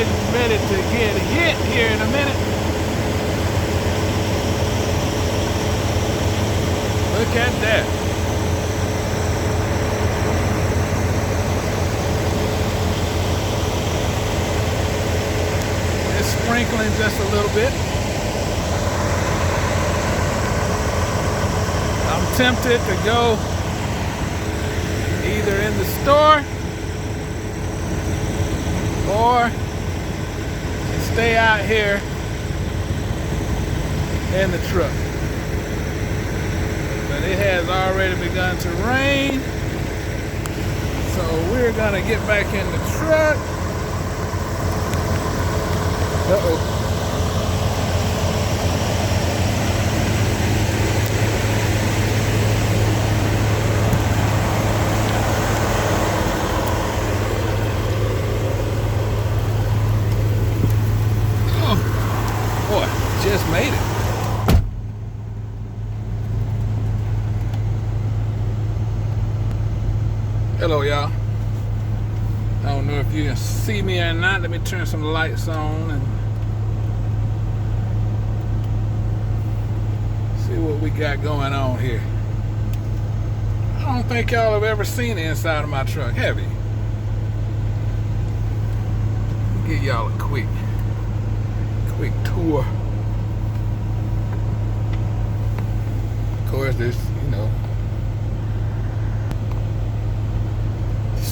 getting ready to get hit here in a minute. Look at that. It's sprinkling just a little bit. I'm tempted to go either in the store or stay out here in the truck. But it has already begun to rain, so we're gonna get back in the truck. Uh-oh. Just made it. Hello, y'all. I don't know if you can see me or not. Let me turn some lights on and see what we got going on here. I don't think y'all have ever seen the inside of my truck, have you? Let me give y'all a quick tour. Of course, there's, just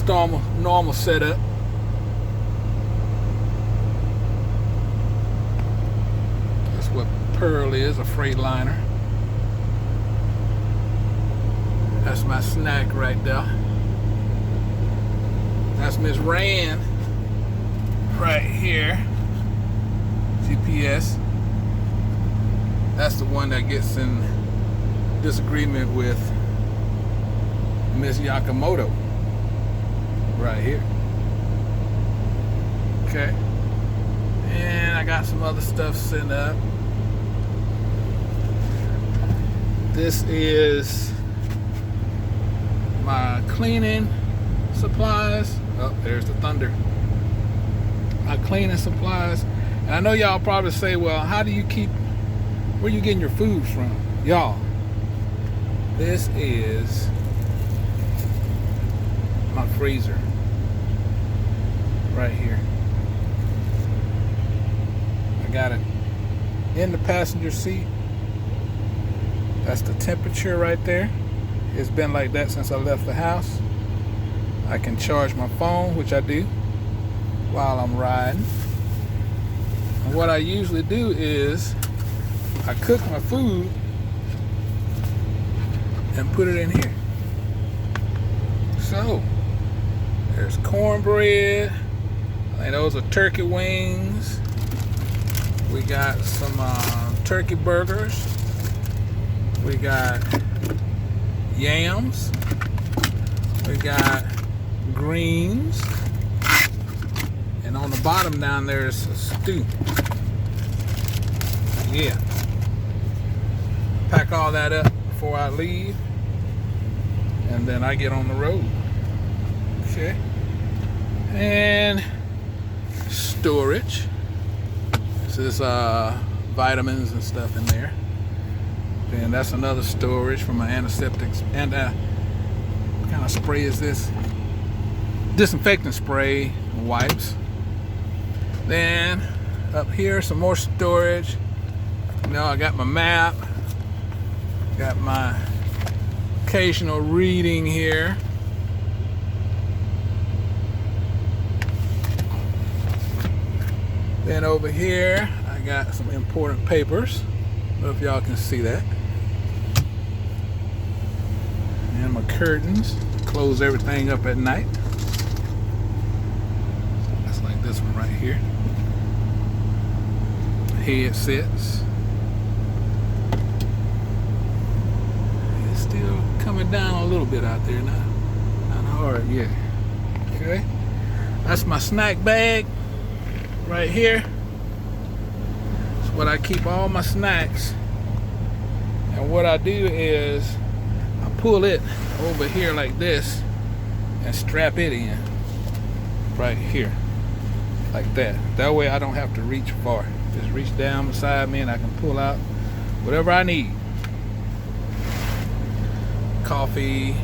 normal setup. That's what Pearl is, a Freightliner. That's my snack right there. That's Miss Rand right here. GPS. That's the one that gets in disagreement with Miss Yakamoto right here. Okay, and I got some other stuff set up. This is my cleaning supplies. Oh, there's the thunder. My cleaning supplies. And I know y'all probably say, well, how do you keep, where you getting your food from? Y'all, this is my freezer right here. I got it in the passenger seat. That's the temperature right there. It's been like that since I left the house. I can charge my phone, which I do while I'm riding. And what I usually do is I cook my food and put it in here. So there's cornbread. I think those are turkey wings. We got some turkey burgers. We got yams. We got greens. And on the bottom down there is a stew. Yeah. Pack all that up before I leave. And then I get on the road. Okay. And storage. This is vitamins and stuff in there. Then that's another storage for my antiseptics. And what kind of spray is this? Disinfectant spray and wipes. Then up here, some more storage. I got my map. Got my occasional reading here. Then over here, I got some important papers. I don't know if y'all can see that. And my curtains to close everything up at night. That's like this one right here. Headsets. It's still coming down a little bit out there now. Not hard yet. Okay. That's my snack bag right here. It's what I keep all my snacks. And what I do is I pull it over here like this and strap it in right here. like that. That way I don't have to reach far. Just reach down beside me and I can pull out whatever I need. Coffee.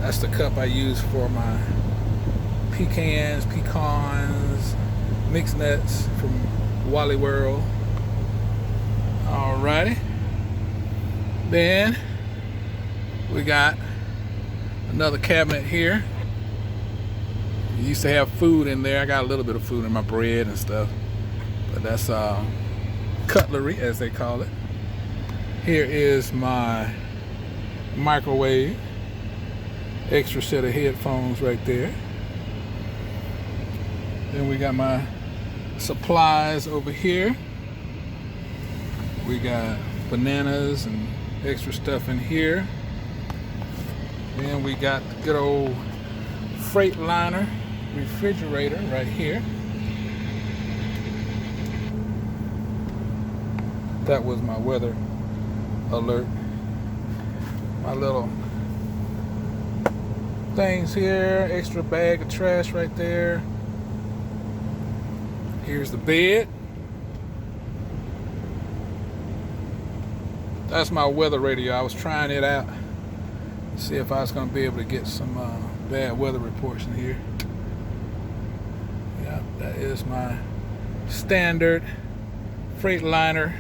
That's the cup I use for my pecans, mixed nuts from Wally World. Alrighty. Then we got another cabinet here. It used to have food in there. I got a little bit of food in my bread and stuff. But that's cutlery, as they call it. Here is my microwave. Extra set of headphones right there. Then we got my supplies over here. We got bananas and extra stuff in here. Then we got the good old Freightliner refrigerator right here. That was my weather alert. My little things here, extra bag of trash right there. Here's the bed. That's my weather radio. I was trying it out. See if I was going to be able to get some bad weather reports in here. Yeah, that is my standard Freightliner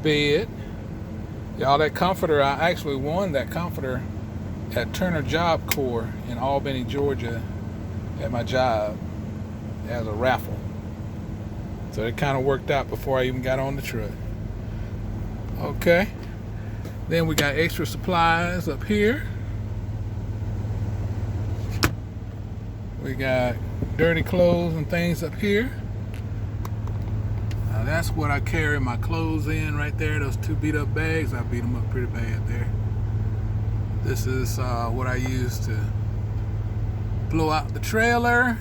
bed. Y'all, that comforter, I actually won that comforter at Turner Job Corps in Albany, Georgia at my job as a raffle. So it kind of worked out before I even got on the truck. Okay. Then we got extra supplies up here. We got dirty clothes and things up here. Now that's what I carry my clothes in right there. Those two beat up bags. I beat them up pretty bad there. This is what I use to blow out the trailer.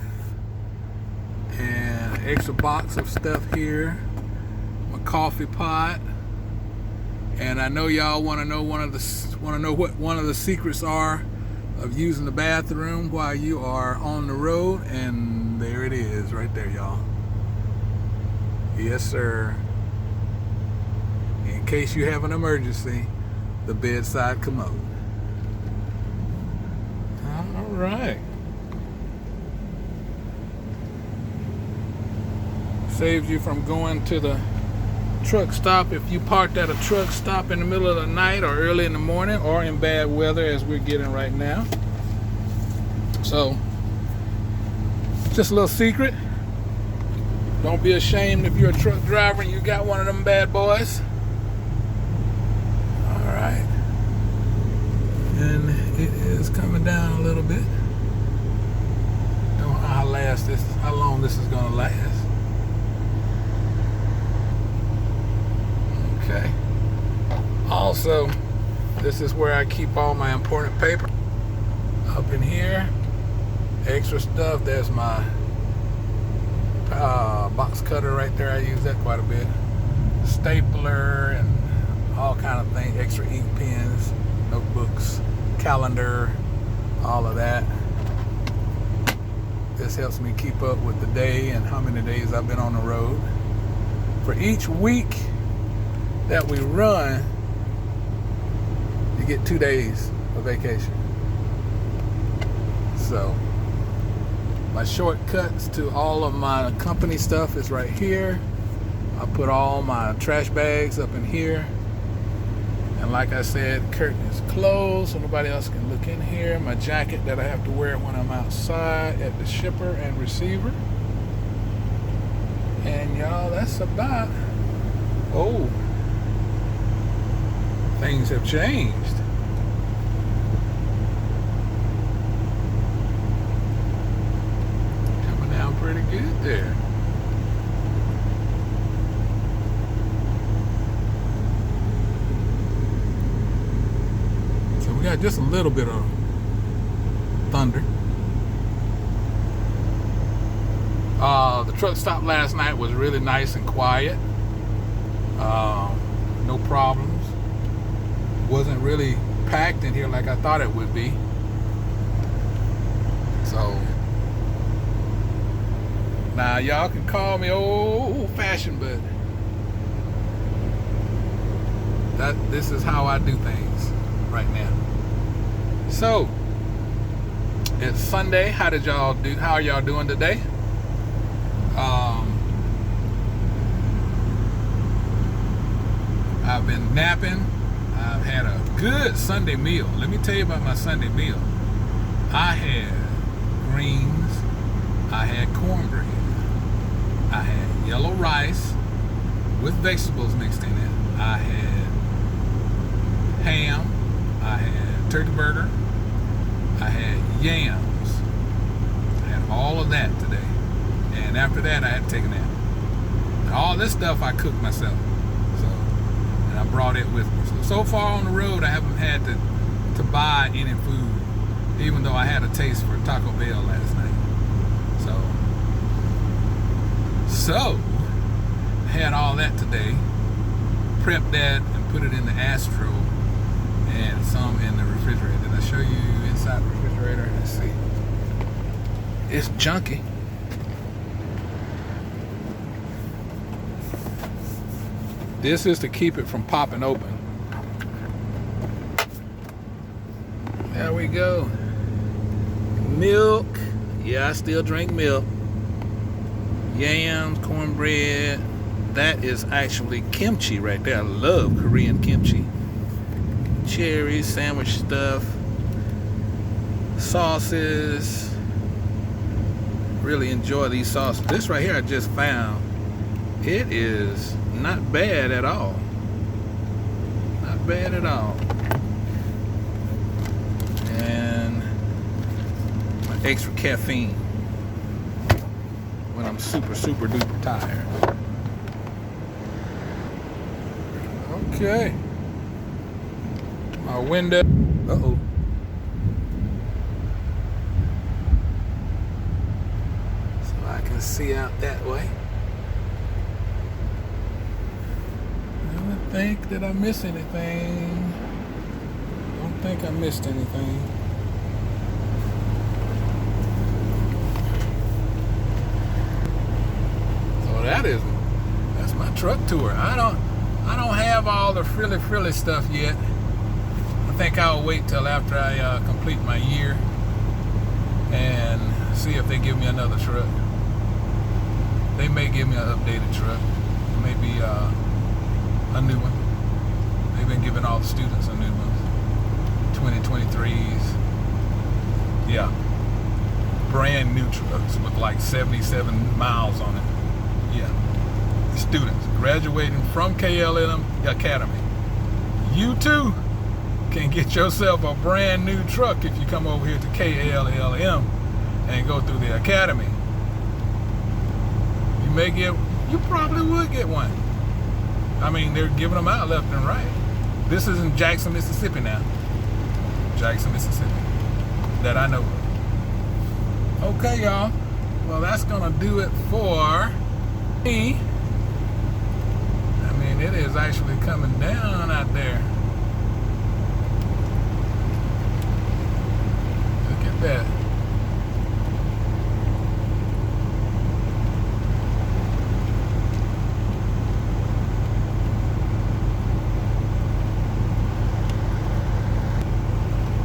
And an extra box of stuff here. My coffee pot. And I know y'all want to know what one of the secrets are of using the bathroom while you are on the road, and there it is right there, y'all. Yes, sir. In case you have an emergency, the bedside commode. All right. Saves you from going to the truck stop if you parked at a truck stop in the middle of the night or early in the morning or in bad weather as we're getting right now. So just a little secret, don't be ashamed if you're a truck driver and you got one of them bad boys. All right, and it is coming down a little bit. Don't know how long this is gonna last. Okay. Also, this is where I keep all my important paper. Up in here, extra stuff. There's my box cutter right there. I use that quite a bit. Stapler and all kind of things. Extra ink pens, notebooks, calendar, all of that. This helps me keep up with the day and how many days I've been on the road. For each week that we run, you get 2 days of vacation. So my shortcuts to all of my company stuff is right here. I put all my trash bags up in here, and like I said, the curtain is closed so nobody else can look in here. My jacket that I have to wear when I'm outside at the shipper and receiver. And y'all, that's about, things have changed. Coming down pretty good there. So we got just a little bit of thunder. The truck stop last night was really nice and quiet. No problems. Wasn't really packed in here like I thought it would be. So Now, y'all can call me old-fashioned, but this is how I do things right now. So, it's Sunday. How are y'all doing today? I've been napping. I've had a good Sunday meal. Let me tell you about my Sunday meal. I had greens. I had cornbread. I had yellow rice with vegetables mixed in it. I had ham. I had turkey burger. I had yams. I had all of that today. And after that, I had to take a nap. And all this stuff I cooked myself. And I brought it with me. So far on the road, I haven't had to buy any food, even though I had a taste for Taco Bell last night. So I had all that today, prepped that and put it in the Astro and some in the refrigerator. Did I show you inside the refrigerator? Let's see. It's junky. This is to keep it from popping open. There we go. Milk. Yeah, I still drink milk. Yams, cornbread. That is actually kimchi right there. I love Korean kimchi. Cherries, sandwich stuff, sauces. Really enjoy these sauces. This right here I just found. It is not bad at all. Not bad at all. And my extra caffeine when I'm super duper tired. Okay. My window. Uh-oh. So I can see out that way. Did I miss anything? Don't think I missed anything. So that's my truck tour. I don't have all the frilly stuff yet. I think I'll wait till after I complete my year and see if they give me another truck. They may give me an updated truck. Maybe a new one. They've been giving all the students a new one. 2023s. Yeah. Brand new trucks with like 77 miles on it. Yeah. Students graduating from KLM Academy. You too can get yourself a brand new truck if you come over here to KLM and go through the academy. You probably would get one. I mean, they're giving them out left and right. This is in Jackson, Mississippi now. Jackson, Mississippi. That I know of. Okay, y'all. Well, that's going to do it for me. I mean, it is actually coming down out there. Look at that.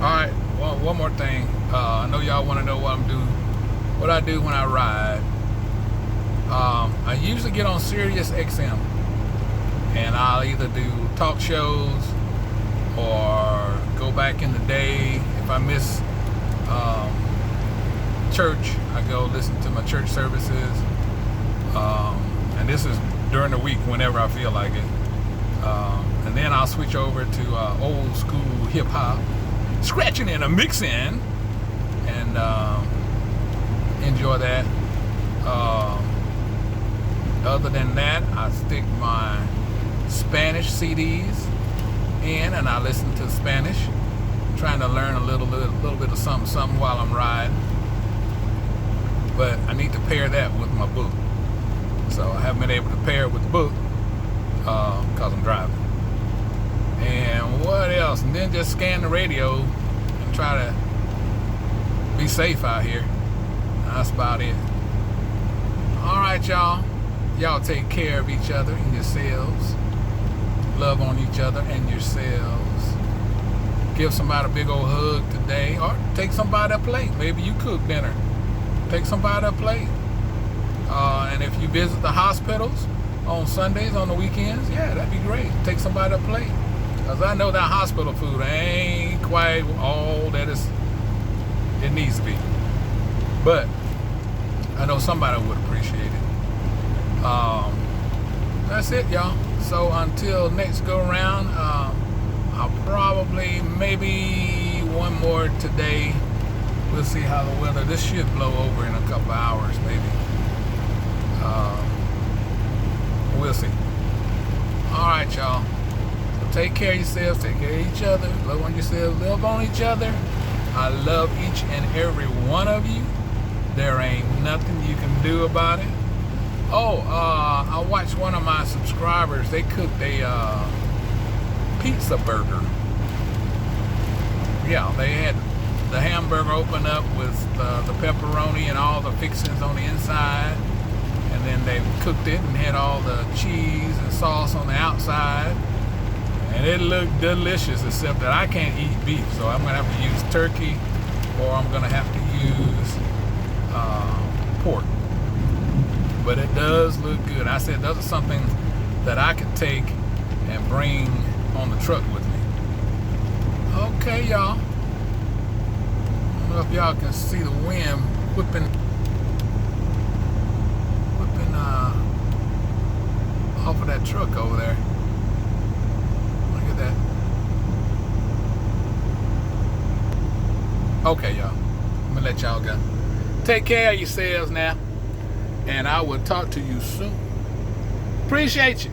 Alright, well, one more thing. I know y'all want to know what I do when I ride. I usually get on Sirius XM, and I'll either do talk shows or go back in the day. If I miss church, I go listen to my church services. And this is during the week whenever I feel like it. And then I'll switch over to old school hip hop, scratching and a mixing, and enjoy that. Other than that, I stick my Spanish CDs in, and I listen to Spanish, trying to learn a little bit of something while I'm riding. But I need to pair that with my book, so I haven't been able to pair it with the book because I'm driving. And what else? And then just scan the radio and try to be safe out here. That's about it. All right, y'all. Y'all take care of each other and yourselves. Love on each other and yourselves. Give somebody a big old hug today, or take somebody a plate. Maybe you cook dinner. Take somebody a plate. And if you visit the hospitals on Sundays, on the weekends, yeah, that'd be great. Take somebody a plate. Because I know that hospital food ain't quite all that it needs to be. But I know somebody would appreciate it. That's it, y'all. So until next go around, I'll probably, maybe one more today. We'll see how the weather, this should blow over in a couple hours, maybe. We'll see. All right, y'all. So take care of yourselves, take care of each other, love on yourselves, love on each other. I love each and every one of you. There ain't nothing you can do about it. Oh, I watched one of my subscribers, they cooked a pizza burger. Yeah, they had the hamburger open up with the pepperoni and all the fixings on the inside. And then they cooked it and had all the cheese and sauce on the outside. And it looked delicious, except that I can't eat beef. So I'm going to have to use turkey, or I'm going to have to use pork. But it does look good. I said that's something that I could take and bring on the truck with me. Okay, y'all. I don't know if y'all can see the wind whipping off of that truck over there. Look at that. Okay, y'all. I'm gonna let y'all go. Take care of yourselves now, and I will talk to you soon. Appreciate you.